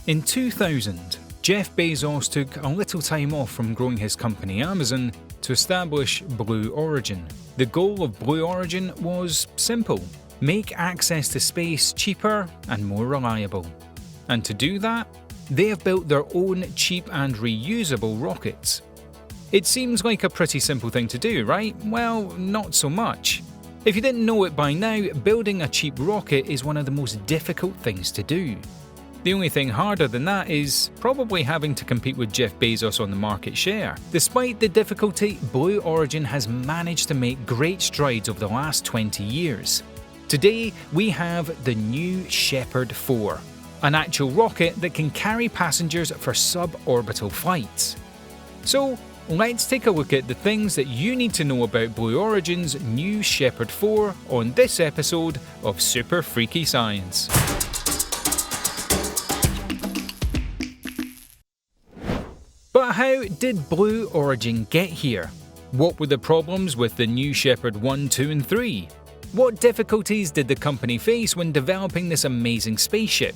In 2000, Jeff Bezos took a little time off from growing his company Amazon to establish Blue Origin. The goal of Blue Origin was simple: make access to space cheaper and more reliable. And to do that, they have built their own cheap and reusable rockets. It seems like a pretty simple thing to do, right? Well, not so much. If you didn't know it by now, building a cheap rocket is one of the most difficult things to do. The only thing harder than that is probably having to compete with Jeff Bezos on the market share. Despite the difficulty, Blue Origin has managed to make great strides over the last 20 years. Today, we have the new Shepard 4, an actual rocket that can carry passengers for suborbital flights. So, let's take a look at the things that you need to know about Blue Origin's new Shepard 4 on this episode of Super Freaky Science. But how did Blue Origin get here? What were the problems with the new Shepard 1, 2 and 3? What difficulties did the company face when developing this amazing spaceship?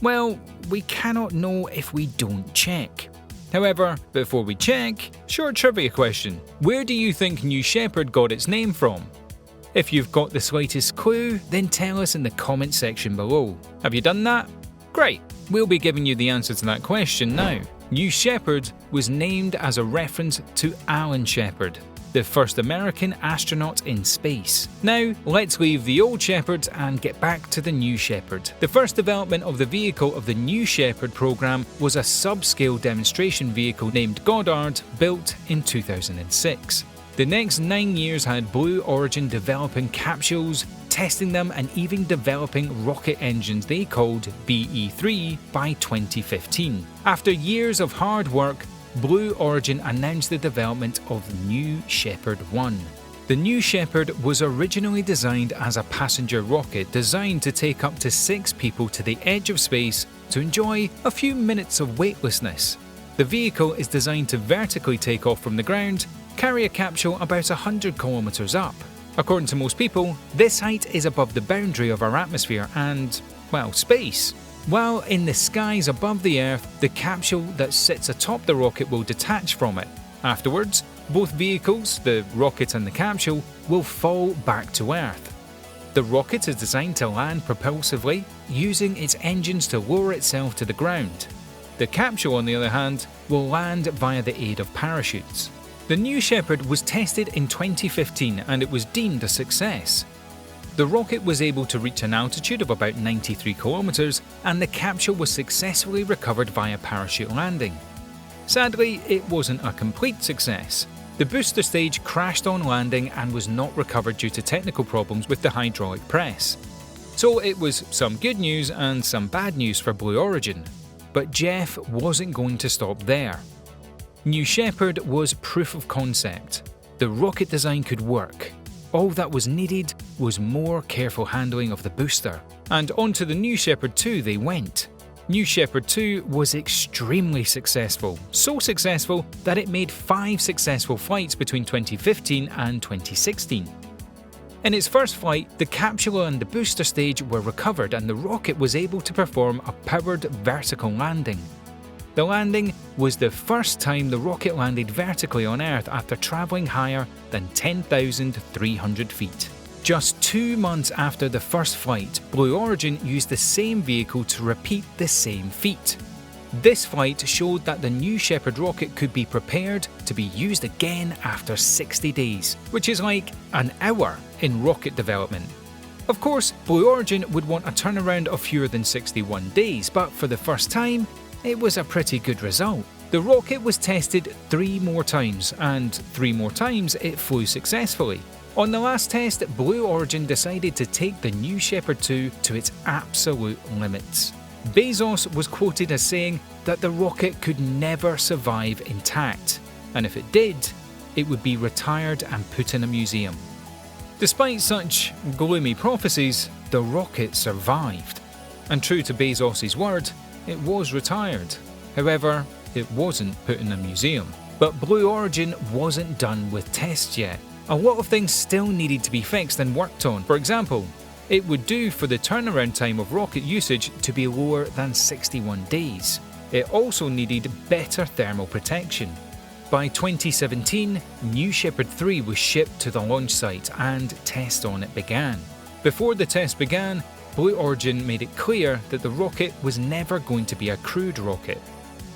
Well, we cannot know if we don't check. However, before we check, short trivia question. Where do you think New Shepard got its name from? If you've got the slightest clue, then tell us in the comment section below. Have you done that? Great! We'll be giving you the answer to that question now. New Shepard was named as a reference to Alan Shepard, the first American astronaut in space. Now, let's leave the old Shepard and get back to the new Shepard. The first development of the vehicle of the new Shepard program was a subscale demonstration vehicle named Goddard, built in 2006. The next 9 years had Blue Origin developing capsules, testing them and even developing rocket engines they called BE-3 by 2015. After years of hard work, Blue Origin announced the development of New Shepard 1. The New Shepard was originally designed as a passenger rocket designed to take up to 6 people to the edge of space to enjoy a few minutes of weightlessness. The vehicle is designed to vertically take off from the ground, carry a capsule about 100 kilometers up. According to most people, this height is above the boundary of our atmosphere and, well, space. While in the skies above the Earth, the capsule that sits atop the rocket will detach from it. Afterwards, both vehicles, the rocket and the capsule, will fall back to Earth. The rocket is designed to land propulsively, using its engines to lower itself to the ground. The capsule, on the other hand, will land via the aid of parachutes. The New Shepard was tested in 2015 and it was deemed a success. The rocket was able to reach an altitude of about 93 kilometers and the capsule was successfully recovered via parachute landing. Sadly, it wasn't a complete success. The booster stage crashed on landing and was not recovered due to technical problems with the hydraulic press. So it was some good news and some bad news for Blue Origin. But Jeff wasn't going to stop there. New Shepard was proof of concept. The rocket design could work. All that was needed was more careful handling of the booster. And onto the New Shepard 2 they went. New Shepard 2 was extremely successful, so successful that it made 5 successful flights between 2015 and 2016. In its first flight, the capsule and the booster stage were recovered and the rocket was able to perform a powered vertical landing. The landing was the first time the rocket landed vertically on Earth after travelling higher than 10,300 feet. Just 2 months after the first flight, Blue Origin used the same vehicle to repeat the same feat. This flight showed that the New Shepard rocket could be prepared to be used again after 60 days, which is like an hour in rocket development. Of course, Blue Origin would want a turnaround of fewer than 61 days, but for the first time, it was a pretty good result. The rocket was tested 3 more times, and 3 more times it flew successfully. On the last test, Blue Origin decided to take the New Shepard 2 to its absolute limits. Bezos was quoted as saying that the rocket could never survive intact, and if it did, it would be retired and put in a museum. Despite such gloomy prophecies, the rocket survived. And true to Bezos' word, it was retired. However, it wasn't put in a museum. But Blue Origin wasn't done with tests yet. A lot of things still needed to be fixed and worked on. For example, It would do for the turnaround time of rocket usage to be lower than 61 days. It also needed better thermal protection. By 2017, New Shepard 3 was shipped to the launch site and tests on it began. Before the test began, Blue Origin made it clear that the rocket was never going to be a crewed rocket.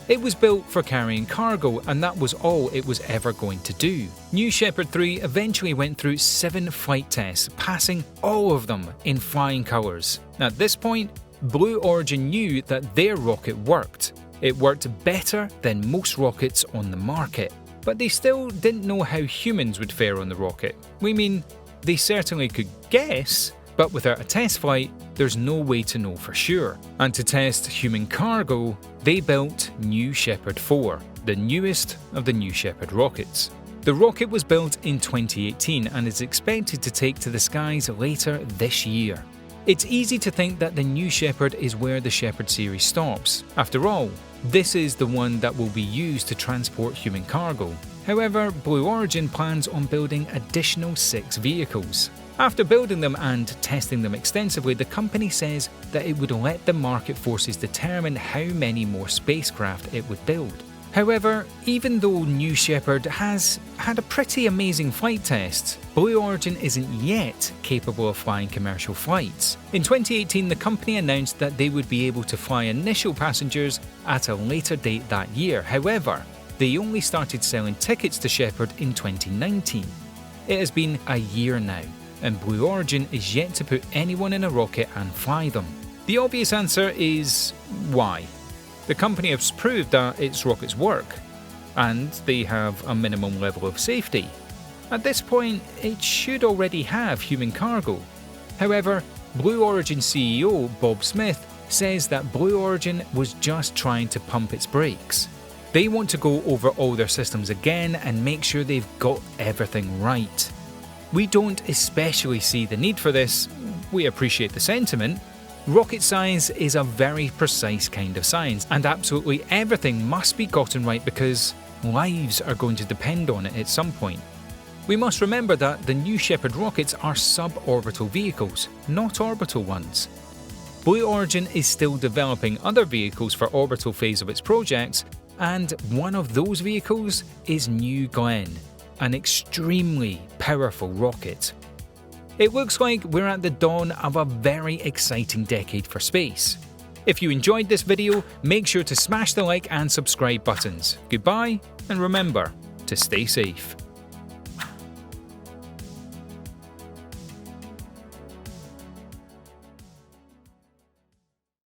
It was built for carrying cargo, and that was all it was ever going to do. New Shepard 3 eventually went through 7 flight tests, passing all of them in flying colours. At this point, Blue Origin knew that their rocket worked. It worked better than most rockets on the market. But they still didn't know how humans would fare on the rocket. We mean, they certainly could guess, but without a test flight, there's no way to know for sure. And to test human cargo, they built New Shepard 4, the newest of the New Shepard rockets. The rocket was built in 2018 and is expected to take to the skies later this year. It's easy to think that the New Shepard is where the Shepard series stops. After all, this is the one that will be used to transport human cargo. However, Blue Origin plans on building additional 6 vehicles. After building them and testing them extensively, the company says that it would let the market forces determine how many more spacecraft it would build. However, even though New Shepard has had a pretty amazing flight test, Blue Origin isn't yet capable of flying commercial flights. In 2018, the company announced that they would be able to fly initial passengers at a later date that year. However, they only started selling tickets to Shepard in 2019. It has been a year now, and Blue Origin is yet to put anyone in a rocket and fly them. The obvious answer is why? The company has proved that its rockets work, and they have a minimum level of safety. At this point, it should already have human cargo. However, Blue Origin CEO Bob Smith says that Blue Origin was just trying to pump its brakes. They want to go over all their systems again and make sure they've got everything right. We don't especially see the need for this. We appreciate the sentiment. Rocket science is a very precise kind of science, and absolutely everything must be gotten right because lives are going to depend on it at some point. We must remember that the New Shepard rockets are suborbital vehicles, not orbital ones. Blue Origin is still developing other vehicles for orbital phase of its projects, and one of those vehicles is New Glenn, an extremely powerful rocket. It looks like we're at the dawn of a very exciting decade for space. If you enjoyed this video, make sure to smash the like and subscribe buttons. Goodbye, and remember to stay safe.